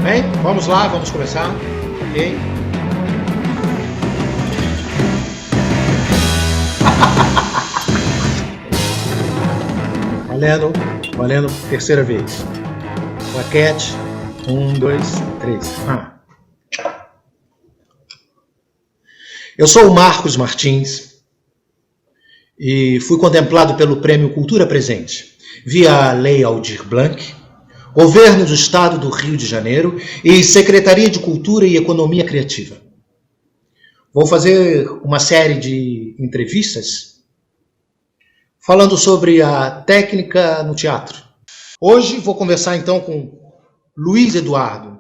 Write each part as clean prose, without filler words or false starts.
Bem, vamos lá, vamos começar. Ok? Valendo, terceira vez. Claquete, 1, 2, 3. Eu sou o Marcos Martins e fui contemplado pelo Prêmio Cultura Presente, via a Lei Aldir Blanc, Governo do Estado do Rio de Janeiro e Secretaria de Cultura e Economia Criativa. Vou fazer uma série de entrevistas falando sobre a técnica no teatro. Hoje vou conversar então com Luiz Eduardo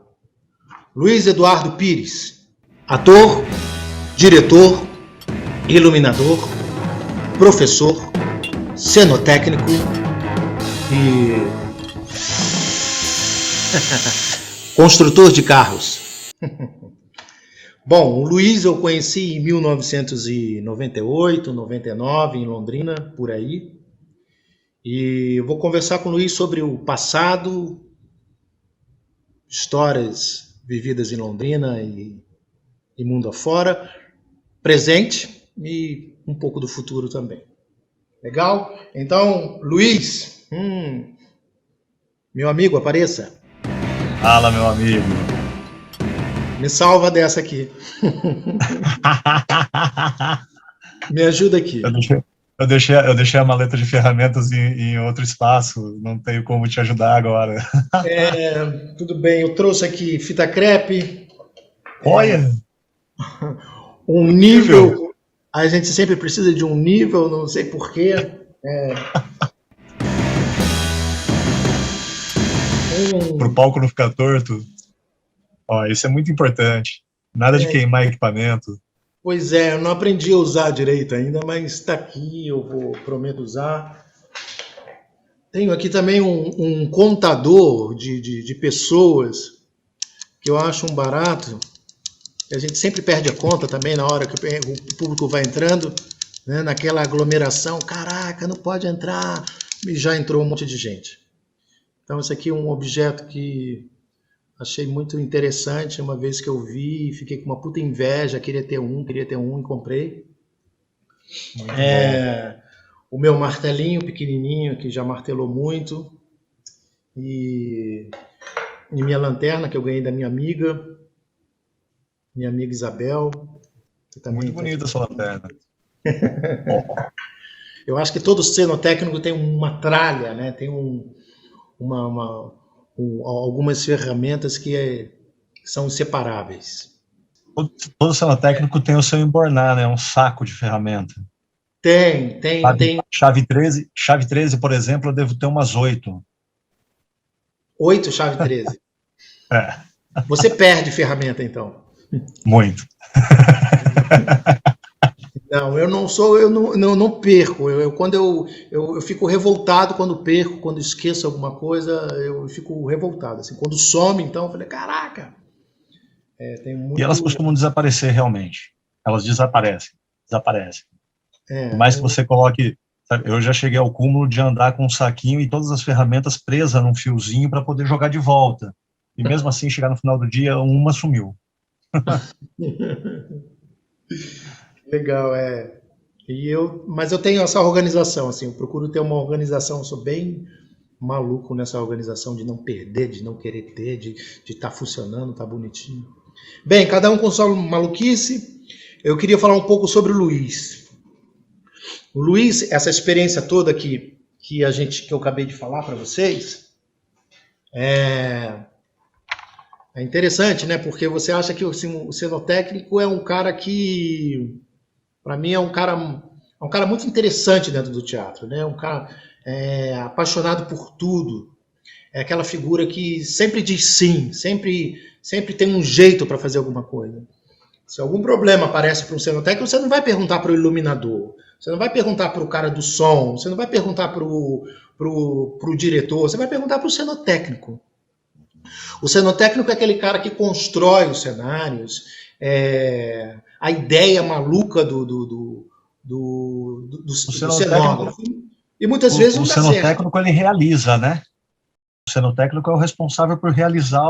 Pires, ator, diretor, iluminador, professor, cenotécnico e construtor de carros. Bom, o Luiz eu conheci em 1998, 99, em Londrina, por aí. E eu vou conversar com o Luiz sobre o passado, histórias vividas em Londrina e mundo afora, presente e um pouco do futuro também. Legal? Então, Luiz, meu amigo, apareça. Fala, meu amigo. Me salva dessa aqui. Me ajuda aqui. Eu deixei a maleta de ferramentas em outro espaço, não tenho como te ajudar agora. Tudo bem, eu trouxe aqui fita crepe. Olha! Um nível. A gente sempre precisa de um nível, não sei porquê. Para o palco não ficar torto. Ó, isso é muito importante. Nada de queimar equipamento. Pois é, eu não aprendi a usar direito ainda, mas está aqui, prometo usar. Tenho aqui também um contador de pessoas que eu acho um barato. A gente sempre perde a conta também na hora que o público vai entrando, né, naquela aglomeração. Caraca, não pode entrar. E já entrou um monte de gente. Então, esse aqui é um objeto que achei muito interessante. Uma vez que eu vi, fiquei com uma puta inveja, queria ter um e comprei. O meu martelinho pequenininho, que já martelou muito. E minha lanterna, que eu ganhei da minha amiga Isabel. Que também muito bonita a sua lanterna. Eu acho que todo cenotécnico tem uma tralha, né? Tem algumas ferramentas que são inseparáveis. Todo cenotécnico tem o seu embornar, né? Um saco de ferramenta. Tem. Chave 13, por exemplo, eu devo ter umas 8. 8 chave 13? É. Você perde ferramenta, então? Muito. Não, eu não perco. Quando eu fico revoltado quando perco, quando esqueço alguma coisa, eu fico revoltado. Assim, quando some, então, eu falei, caraca! Tem muito... E elas costumam desaparecer realmente. Elas desaparecem. Por mais que você coloque... Sabe, eu já cheguei ao cúmulo de andar com um saquinho e todas as ferramentas presas num fiozinho para poder jogar de volta. E mesmo assim, chegar no final do dia, uma sumiu. Legal, mas eu tenho essa organização, assim, eu procuro ter uma organização, eu sou bem maluco nessa organização de não perder, de não querer ter, de estar funcionando, tá bonitinho. Bem, cada um com sua maluquice. Eu queria falar um pouco sobre o Luiz. O Luiz, essa experiência toda que eu acabei de falar para vocês, é interessante, né? Porque você acha que assim, o cenotécnico é um cara que, para mim, é um cara muito interessante dentro do teatro, né? Um cara apaixonado por tudo. É aquela figura que sempre diz sim, sempre tem um jeito para fazer alguma coisa. Se algum problema aparece para um cenotécnico, você não vai perguntar para o iluminador, você não vai perguntar para o cara do som, você não vai perguntar para o diretor, você vai perguntar para o cenotécnico. O cenotécnico é aquele cara que constrói os cenários, a ideia maluca do cenógrafo. E muitas vezes não dá certo. O cenotécnico, ele realiza, né? cenotécnico é o responsável por realizar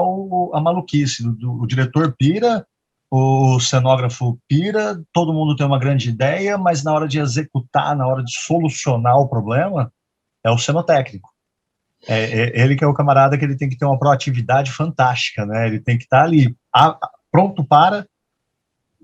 a maluquice. O diretor pira, o cenógrafo pira, todo mundo tem uma grande ideia, mas na hora de executar, na hora de solucionar o problema, é o cenotécnico. Ele que é o camarada que ele tem que ter uma proatividade fantástica, né? Ele tem que estar ali, pronto para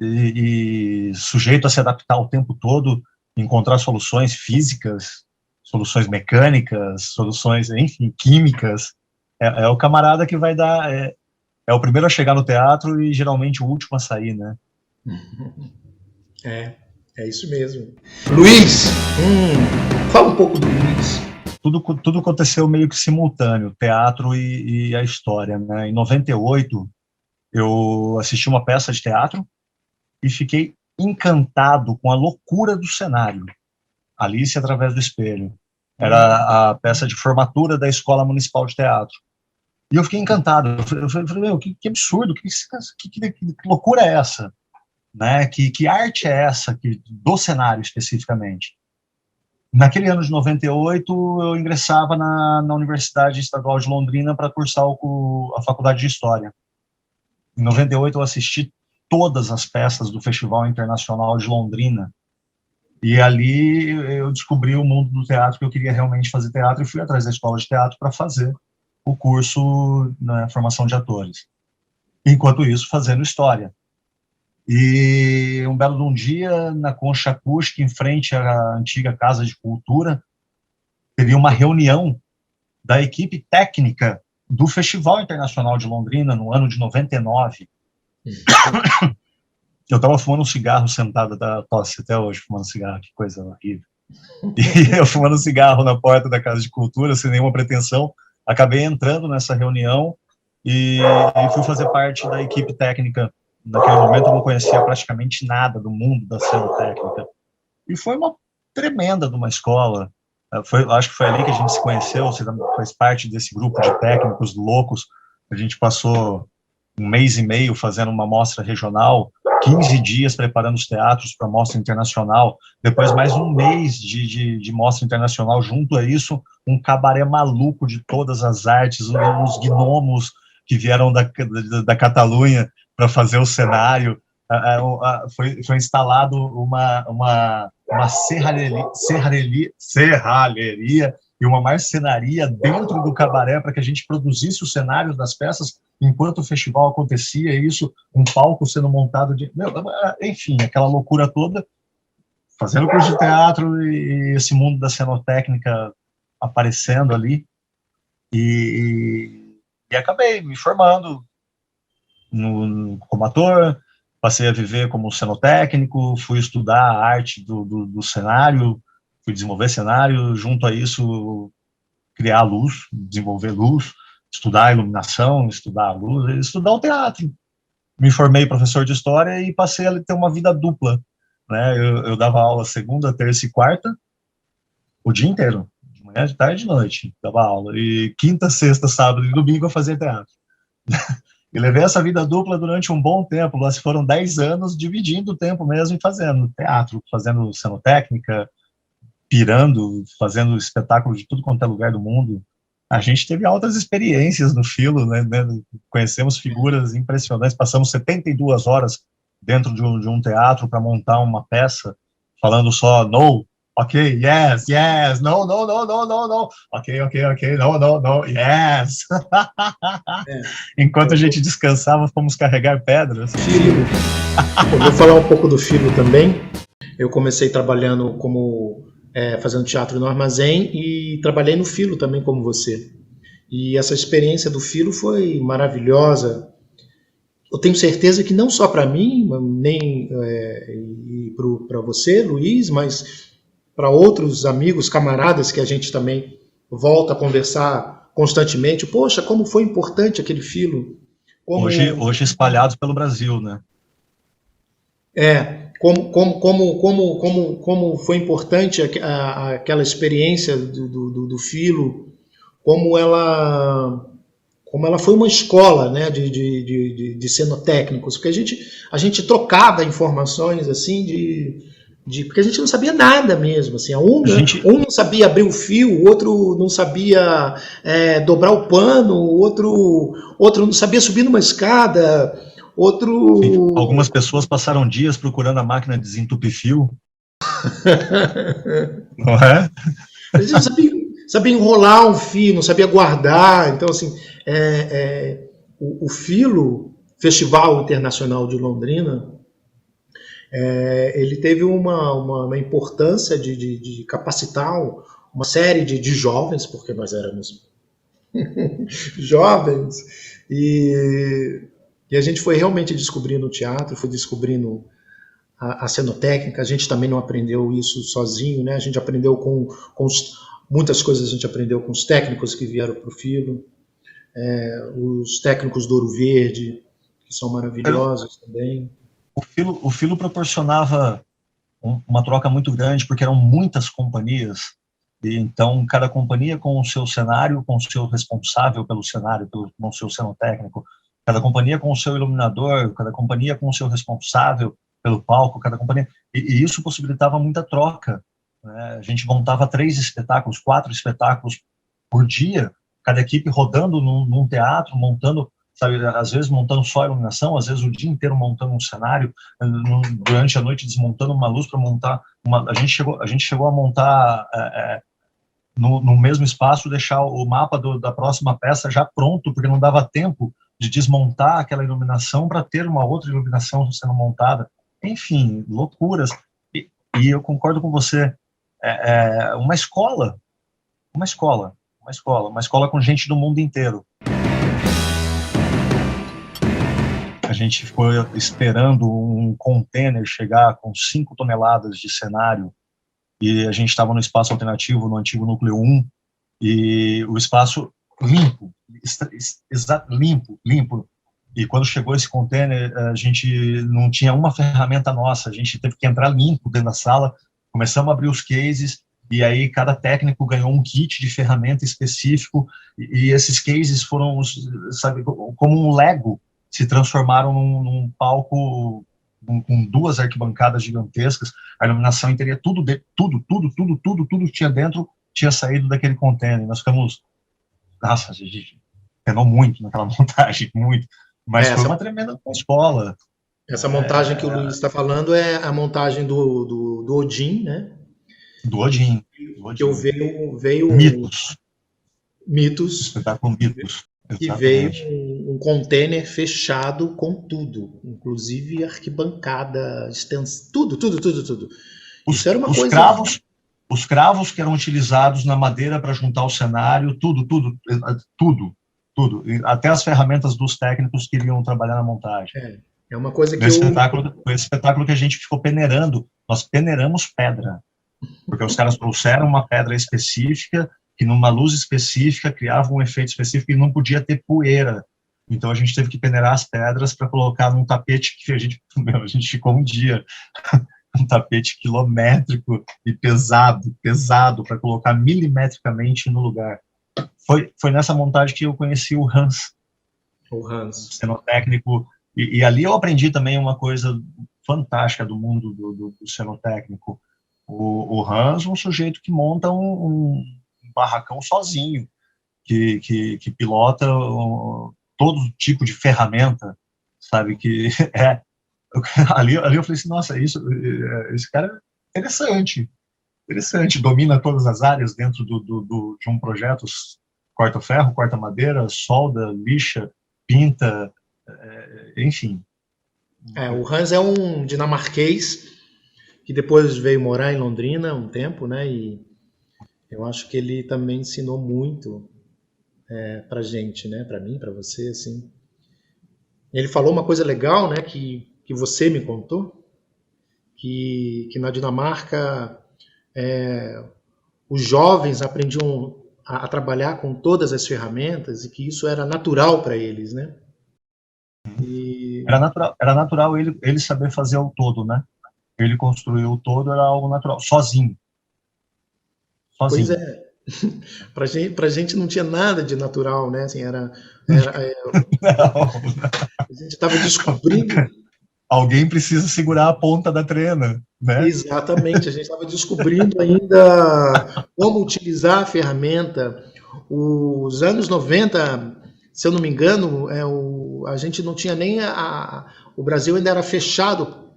e sujeito a se adaptar o tempo todo, encontrar soluções físicas, soluções mecânicas, soluções, enfim, químicas. É o camarada que vai dar... É o primeiro a chegar no teatro e geralmente o último a sair, né? É isso mesmo. Luiz, fala um pouco do Luiz. Tudo aconteceu meio que simultâneo, teatro e a história, né? Em 98, eu assisti uma peça de teatro e fiquei encantado com a loucura do cenário. Alice através do espelho. Era a peça de formatura da Escola Municipal de Teatro. E eu fiquei encantado. Eu falei, meu, que absurdo, que loucura é essa? Né? Que arte é essa do cenário especificamente? Naquele ano de 98, eu ingressava na Universidade Estadual de Londrina para cursar a Faculdade de História. Em 98, eu assisti todas as peças do Festival Internacional de Londrina. E ali eu descobri o mundo do teatro, que eu queria realmente fazer teatro, e fui atrás da escola de teatro para fazer o curso na formação de atores. Enquanto isso, fazendo história. E um belo de um dia, na Concha Acústica, em frente à antiga Casa de Cultura, teve uma reunião da equipe técnica do Festival Internacional de Londrina, no ano de 99. Eu estava fumando um cigarro sentado, da tosse até hoje, fumando cigarro, que coisa horrível. E eu fumando cigarro na porta da Casa de Cultura, sem nenhuma pretensão, acabei entrando nessa reunião e fui fazer parte da equipe técnica. Naquele momento eu não conhecia praticamente nada do mundo da cenotécnica. E foi uma tremenda de uma escola. Acho que foi ali que a gente se conheceu, você faz parte desse grupo de técnicos loucos. A gente passou 1 mês e meio fazendo uma mostra regional, 15 dias preparando os teatros para a mostra internacional, depois mais 1 mês de mostra internacional, junto a isso, um cabaré maluco de todas as artes, uns gnomos que vieram da Catalunha para fazer o cenário. Foi instalado uma serralheria e uma marcenaria dentro do cabaré para que a gente produzisse os cenários das peças enquanto o festival acontecia, isso, um palco sendo montado, enfim, aquela loucura toda, fazendo curso de teatro e esse mundo da cenotécnica aparecendo ali, e acabei me formando como ator, passei a viver como cenotécnico, fui estudar a arte do cenário, fui desenvolver cenário, junto a isso, criar luz, desenvolver luz, estudar a iluminação, estudar a luz, estudar o teatro. Me formei professor de história e passei a ter uma vida dupla, né? Eu dava aula segunda, terça e quarta, o dia inteiro, de manhã, de tarde e de noite, dava aula. E quinta, sexta, sábado e domingo eu fazia teatro. E levei essa vida dupla durante um bom tempo, lá se foram 10 anos, dividindo o tempo mesmo e fazendo teatro, fazendo cenotécnica, pirando, fazendo espetáculo de tudo quanto é lugar do mundo. A gente teve altas experiências no Filo, né? Conhecemos figuras impressionantes, passamos 72 horas dentro de um teatro para montar uma peça, falando só no, ok, yes, no, ok, no, yes. Enquanto a gente descansava, fomos carregar pedras. Filo. Eu vou falar um pouco do Filo também. Eu comecei trabalhando fazendo teatro no Armazém e trabalhei no Filo também como você. E essa experiência do Filo foi maravilhosa. Eu tenho certeza que não só para mim, nem para você, Luiz, mas para outros amigos, camaradas que a gente também volta a conversar constantemente. Poxa, como foi importante aquele Filo. Hoje espalhados pelo Brasil, né? Como foi importante aquela experiência do Filo, como ela foi uma escola, né, de cenotécnicos, porque a gente trocava informações assim porque a gente não sabia nada mesmo, assim, um não sabia abrir o fio, o outro não sabia dobrar o pano, o outro não sabia subir numa escada, outro... Sim. Algumas pessoas passaram dias procurando a máquina de desentupir fio. Não é? A gente não sabia enrolar um fio, não sabia guardar, então assim, o Filo, Festival Internacional de Londrina, ele teve uma importância de capacitar uma série de jovens, porque nós éramos jovens, e a gente foi realmente descobrindo o teatro, foi descobrindo a cenotécnica. A gente também não aprendeu isso sozinho, né? A gente aprendeu muitas coisas a gente aprendeu com os técnicos que vieram para o Filo, os técnicos do Ouro Verde, que são maravilhosos também. O Filo proporcionava uma troca muito grande, porque eram muitas companhias, e então cada companhia com o seu cenário, com o seu responsável pelo cenário, com o seu cenotécnico, cada companhia com o seu iluminador, cada companhia com o seu responsável pelo palco, cada companhia, e isso possibilitava muita troca, né? A gente montava 3 espetáculos, 4 espetáculos por dia, cada equipe rodando num teatro, montando, sabe, às vezes montando só a iluminação, às vezes o dia inteiro montando um cenário, durante a noite desmontando uma luz para montar a gente chegou a montar no mesmo espaço, deixar o mapa da próxima peça já pronto, porque não dava tempo de desmontar aquela iluminação para ter uma outra iluminação sendo montada. Enfim, loucuras. E eu concordo com você, uma escola com gente do mundo inteiro. A gente ficou esperando um container chegar com 5 toneladas de cenário, e a gente estava no espaço alternativo, no antigo Núcleo 1, e o espaço limpo, limpo. E quando chegou esse container, a gente não tinha uma ferramenta nossa, a gente teve que entrar limpo dentro da sala, começamos a abrir os cases, e aí cada técnico ganhou um kit de ferramenta específico, e esses cases foram, sabe, como um Lego, se transformaram num palco com 2 arquibancadas gigantescas, a iluminação inteira, tudo que tinha dentro tinha saído daquele container. Nós ficamos, nossa, a gente penou muito naquela montagem, muito, mas foi uma tremenda escola. Essa montagem que o Luiz está falando é a montagem do Odin, né? Do Odin. Que veio Mitos. Espetáculo Mitos. E veio um container fechado com tudo, inclusive arquibancada, extensão, tudo. Isso era uma coisa... Os cravos que eram utilizados na madeira para juntar o cenário, tudo. Até as ferramentas dos técnicos que iriam trabalhar na montagem. É uma coisa que Foi esse espetáculo que a gente ficou peneirando. Nós peneiramos pedra, porque os caras trouxeram uma pedra específica, que numa luz específica criava um efeito específico e não podia ter poeira. Então a gente teve que peneirar as pedras para colocar num tapete que a gente ficou um dia, um tapete quilométrico e pesado para colocar milimetricamente no lugar. Foi nessa montagem que eu conheci o Hans, cenotécnico, e ali eu aprendi também uma coisa fantástica do mundo do cenotécnico. O Hans, um sujeito que monta um barracão sozinho, que pilota todo tipo de ferramenta, sabe, que ali eu falei assim, nossa, esse cara é interessante, domina todas as áreas dentro de um projeto, corta ferro, corta madeira, solda, lixa, pinta, enfim. O Hans é um dinamarquês que depois veio morar em Londrina um tempo, né, e eu acho que ele também ensinou muito pra gente, né, pra mim, pra você, assim. Ele falou uma coisa legal, né, que você me contou, que na Dinamarca os jovens aprendiam a trabalhar com todas as ferramentas e que isso era natural para eles, né? Era natural ele saber fazer o todo, né? Ele construiu o todo, era algo natural, sozinho. Pois é. Pra gente não tinha nada de natural, né? Assim, a gente estava descobrindo. alguém precisa segurar a ponta da trena, né? Exatamente, a gente estava descobrindo ainda como utilizar a ferramenta. Os anos 90, se eu não me engano, a gente não tinha nem o Brasil ainda era fechado,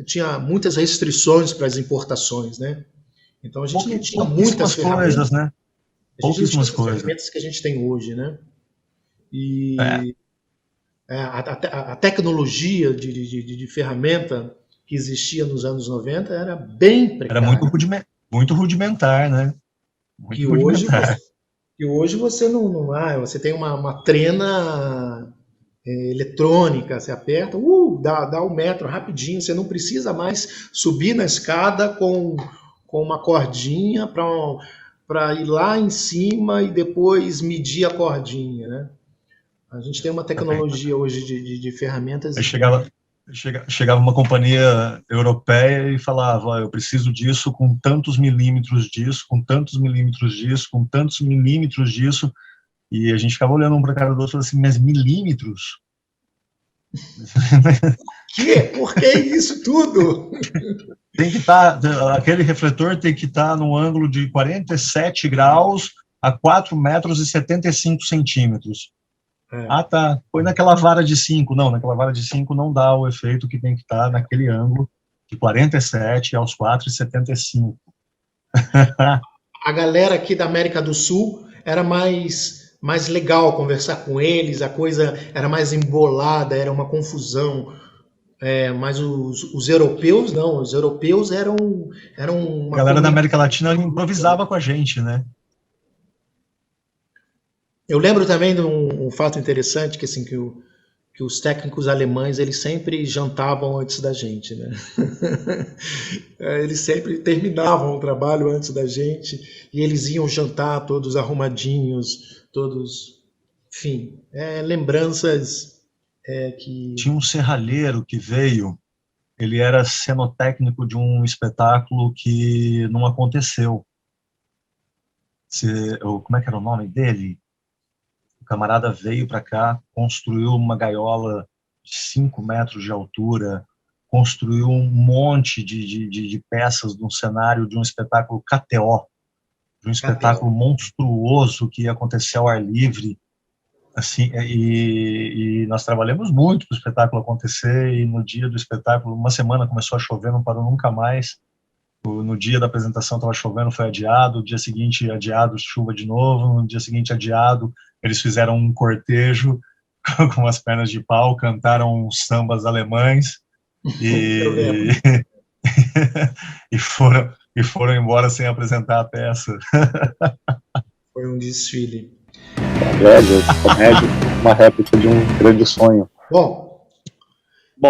tinha muitas restrições para as importações, né? Então a gente não tinha muitas ferramentas, coisas, né? Pouquíssimas coisas. Ferramentas que a gente tem hoje, né? E a tecnologia de ferramenta que existia nos anos 90 era bem precária. Era muito rudimentar, né? Muito rudimentar. Hoje você não você tem uma trena eletrônica, você aperta, dá 1 metro rapidinho, você não precisa mais subir na escada com uma cordinha para ir lá em cima e depois medir a cordinha, né? A gente tem uma tecnologia hoje de ferramentas. Chegava uma companhia europeia e falava, eu preciso disso com tantos milímetros disso, com tantos milímetros disso, com tantos milímetros disso, e a gente ficava olhando um para a cara do outro e falava assim, mas milímetros? Por que isso tudo? Tem que aquele refletor tem que estar no ângulo de 47 graus a 4 metros e 75 centímetros. Tá. Põe naquela vara de 5. Não, naquela vara de 5 não dá o efeito que tem que estar naquele ângulo de 47 aos 4,75. A galera aqui da América do Sul era mais legal conversar com eles, a coisa era mais embolada, era uma confusão. Mas os europeus não, os europeus eram uma... A galera da América Latina improvisava com a gente, né? Eu lembro também de um fato interessante, que assim, que os técnicos alemães, eles sempre jantavam antes da gente, né? Eles sempre terminavam o trabalho antes da gente, e eles iam jantar todos arrumadinhos, todos, enfim, lembranças que... Tinha um serralheiro que veio, ele era cenotécnico de um espetáculo que não aconteceu. Como é que era o nome dele? O camarada veio para cá, construiu uma gaiola de 5 metros de altura, construiu um monte de peças de um cenário de um espetáculo KTO, de um espetáculo monstruoso que ia acontecer ao ar livre. Assim, e nós trabalhamos muito para o espetáculo acontecer, e no dia do espetáculo, uma semana começou a chover, não parou nunca mais. No dia da apresentação estava chovendo, foi adiado, no dia seguinte adiado, chuva de novo, no dia seguinte adiado, eles fizeram um cortejo com as pernas de pau, cantaram sambas alemães e foram embora sem apresentar a peça. Foi um desfile. Uma réplica de um grande sonho. Bom,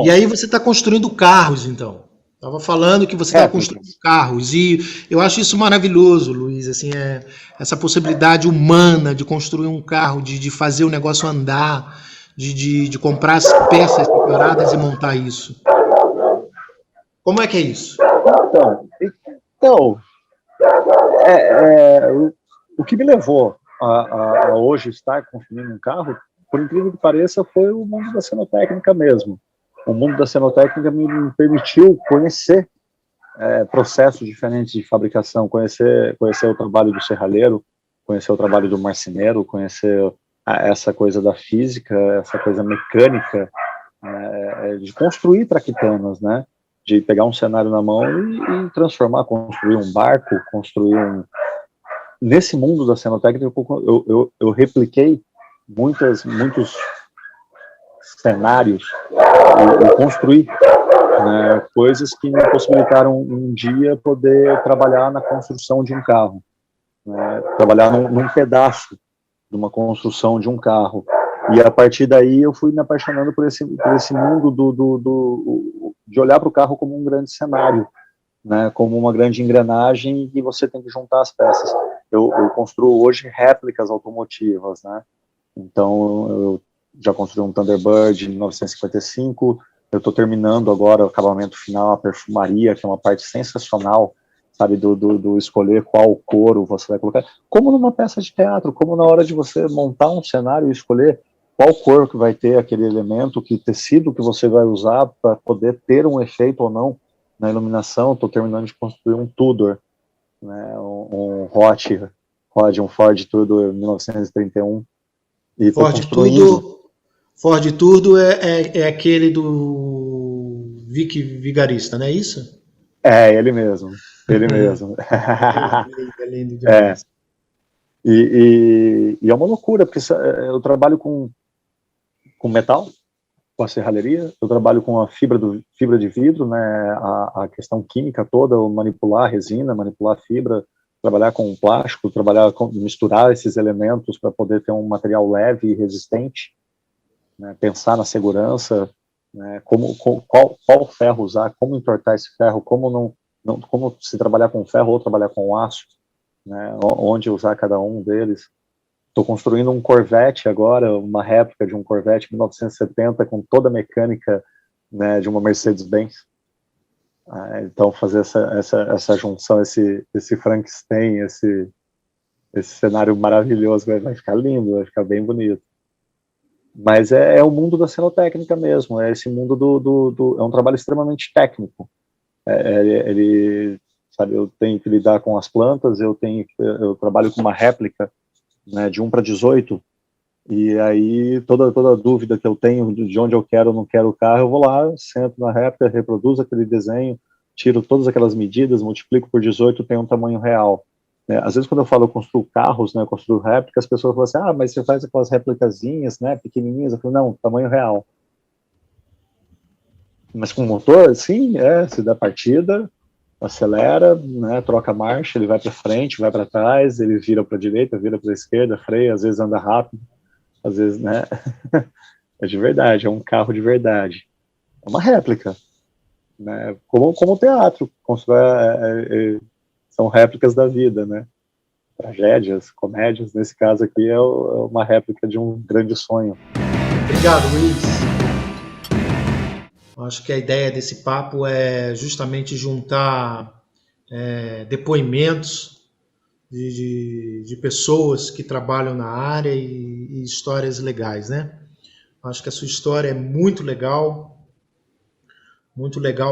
e aí você está construindo carros, então. Estava falando que você está construindo carros, e eu acho isso maravilhoso, Luiz, assim, essa possibilidade humana de construir um carro, de fazer o negócio andar, de comprar as peças separadas e montar isso. Como é que é isso? Então o que me levou a hoje estar construindo um carro, por incrível que pareça, foi o mundo da cenotécnica mesmo. O mundo da cenotécnica me permitiu conhecer processos diferentes de fabricação, conhecer o trabalho do serralheiro, conhecer o trabalho do marceneiro, conhecer essa coisa da física, essa coisa mecânica, de construir traquitanas, né? De pegar um cenário na mão e transformar, construir um barco, Nesse mundo da cenotécnica, eu repliquei muitos cenários e construí coisas que me possibilitaram um dia poder trabalhar na construção de um carro, trabalhar num pedaço de uma construção de um carro. E a partir daí eu fui me apaixonando por esse mundo de olhar para o carro como um grande cenário, como uma grande engrenagem, e você tem que juntar as peças. Eu construo hoje réplicas automotivas, Então eu já construí um Thunderbird em 1955, eu estou terminando agora o acabamento final, a perfumaria, que é uma parte sensacional, sabe, do escolher qual couro você vai colocar, como numa peça de teatro, como na hora de você montar um cenário e escolher qual cor que vai ter aquele elemento, que tecido que você vai usar para poder ter um efeito ou não na iluminação. Estou terminando de construir um Tudor, né, um Ford Tudor 1931, e estou construindo. Ford Tudor é aquele do Vic Vigarista, não é isso? É, ele mesmo, ele mesmo. É lindo demais. E é uma loucura, porque eu trabalho com metal, com a serralheria, eu trabalho com a fibra de vidro, né, a questão química toda, manipular a resina, manipular a fibra, trabalhar com plástico, misturar esses elementos para poder ter um material leve e resistente, né, pensar na segurança, né, qual ferro usar, como entortar esse ferro, como se trabalhar com ferro ou trabalhar com aço, né, onde usar cada um deles. Estou construindo um Corvette agora, uma réplica de um Corvette 1970 com toda a mecânica, né, de uma Mercedes-Benz. Então fazer essa junção, esse Frankenstein, esse cenário maravilhoso, vai ficar lindo, vai ficar bem bonito. Mas é o mundo da cenotécnica mesmo, é esse mundo é um trabalho extremamente técnico. Ele, sabe, eu tenho que lidar com as plantas, eu trabalho com uma réplica, né, de 1:18, e aí toda dúvida que eu tenho de onde eu quero ou não quero o carro, eu vou lá, sento na réplica, reproduzo aquele desenho, tiro todas aquelas medidas, multiplico por 18, tem um tamanho real. Às vezes quando eu falo eu construo carros, né, eu construo réplicas, as pessoas falam assim, mas você faz aquelas réplicazinhas, né, pequenininhas. Eu falo, não, tamanho real. Mas com motor, sim, se dá partida, acelera, né, troca a marcha, ele vai para frente, vai para trás, ele vira para a direita, vira para a esquerda, freia, às vezes anda rápido, às vezes, né, é de verdade, é um carro de verdade. É uma réplica, né, como o teatro, são réplicas da vida, né, tragédias, comédias, nesse caso aqui é uma réplica de um grande sonho. Obrigado, Luiz. Acho que a ideia desse papo é justamente juntar depoimentos de pessoas que trabalham na área e histórias legais, né? Acho que a sua história é muito legal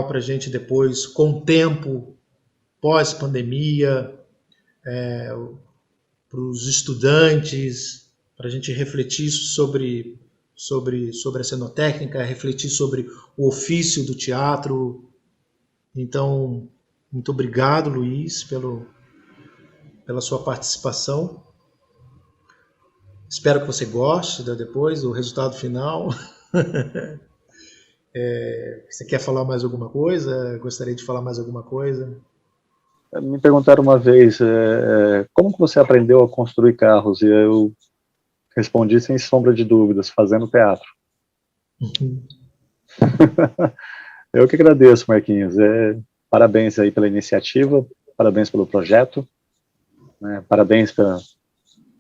para a gente depois, com o tempo, pós-pandemia, para os estudantes, para a gente refletir sobre a cenotécnica, refletir sobre o ofício do teatro. Então, muito obrigado, Luiz, pela sua participação. Espero que você goste depois do resultado final. Você quer falar mais alguma coisa? Gostaria de falar mais alguma coisa? Me perguntaram uma vez, como que você aprendeu a construir carros? E eu respondi sem sombra de dúvidas, fazendo teatro. Eu que agradeço, Marquinhos. Parabéns aí pela iniciativa, parabéns pelo projeto, né, parabéns para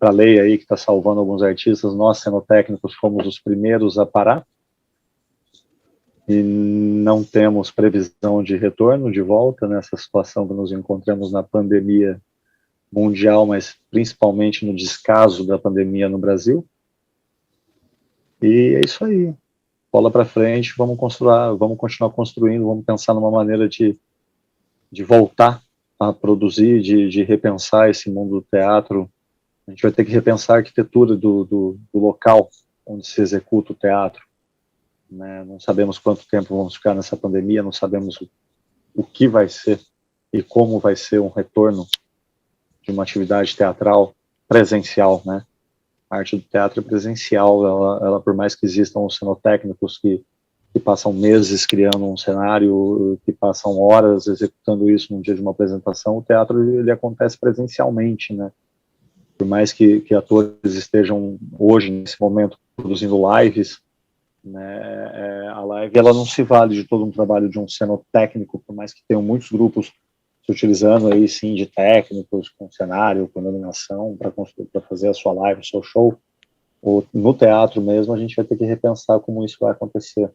a lei aí que está salvando alguns artistas. Nós, cenotécnicos, fomos os primeiros a parar e não temos previsão de retorno, de volta nessa situação que nos encontramos na pandemia mundial, mas principalmente no descaso da pandemia no Brasil. E é isso aí. Bola para frente, vamos continuar construindo, vamos pensar numa maneira de voltar a produzir, de repensar esse mundo do teatro. A gente vai ter que repensar a arquitetura do local onde se executa o teatro, né? Não sabemos quanto tempo vamos ficar nessa pandemia, não sabemos o que vai ser e como vai ser um retorno de uma atividade teatral presencial, né? A arte do teatro é presencial, ela por mais que existam os cenotécnicos que passam meses criando um cenário, que passam horas executando isso num dia de uma apresentação, o teatro ele acontece presencialmente, né? Por mais que atores estejam hoje, nesse momento, produzindo lives, né, a live ela não se vale de todo um trabalho de um cenotécnico, por mais que tenham muitos grupos se utilizando aí sim de técnicos, com cenário, com iluminação, para fazer a sua live, o seu show. Ou no teatro mesmo, a gente vai ter que repensar como isso vai acontecer.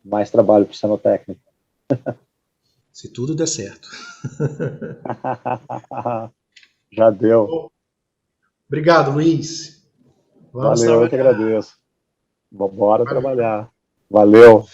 Mais trabalho para o cenotécnico. Se tudo der certo. Já deu. Obrigado, Luiz. Valeu, eu que agradeço. Bora trabalhar. Valeu.